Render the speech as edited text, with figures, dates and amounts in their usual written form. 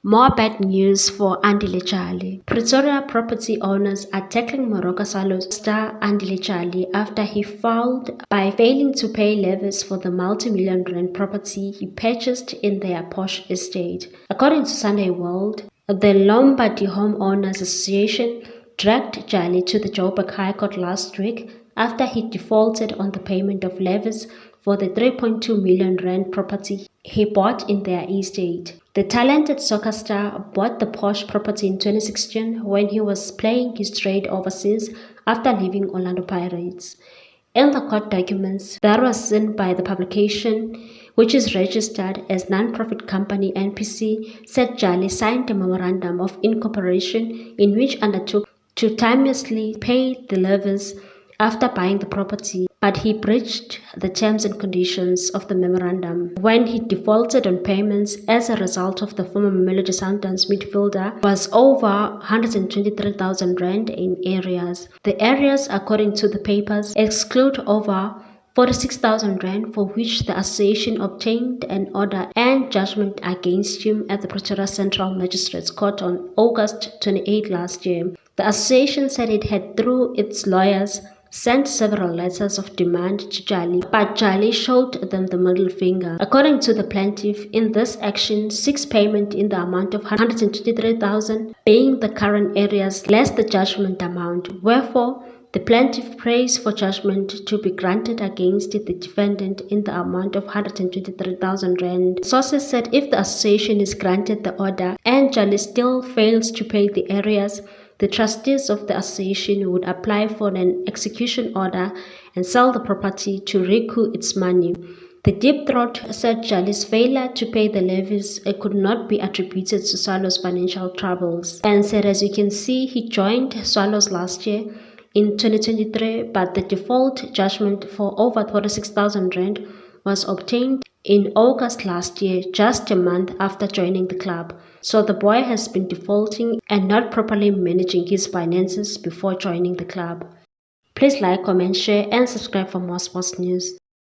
More bad news for Andile Jali. Pretoria property owners are tackling Morocco star Andile Jali after he fouled by failing to pay levies for the multi-million rand property he purchased in their posh estate. According to Sunday World, the Lombardy Homeowners Association dragged Jali to the Joburg High Court last week after he defaulted on the payment of levies for the 3.2 million rand property he bought in their estate. The talented soccer star bought the posh property in 2016 when he was playing his trade overseas after leaving Orlando Pirates. In the court documents that was seen by the publication, which is registered as non-profit company NPC, said Jali signed a memorandum of incorporation in which undertook to timelessly pay the levies after buying the property, but he breached the terms and conditions of the memorandum when he defaulted on payments. As a result of the former Mamelodi Sundowns midfielder was over 123,000 rand in arrears. The arrears, according to the papers, exclude over 46,000 rand for which the association obtained an order and judgment against him at the Pretoria Central Magistrates Court on August 28 last year. The association said it had, through its lawyers, sent several letters of demand to Jali, but Jali showed them the middle finger. According to the plaintiff, in this action, 6 payment in the amount of 123,000 being the current arrears less the judgment amount. Wherefore, the plaintiff prays for judgment to be granted against the defendant in the amount of 123,000 rand. Sources said if the association is granted the order and Jali still fails to pay the arrears, the trustees of the association would apply for an execution order and sell the property to recoup its money. The Deep Throat said Jali's failure to pay the levies could not be attributed to Swallow's financial troubles, and said, as you can see, he joined Swallows last year in 2023, but the default judgment for over 46,000 rand was obtained in August last year, just a month after joining the club. So the boy has been defaulting and not properly managing his finances before joining the club. Please like, comment, share and subscribe for more sports news.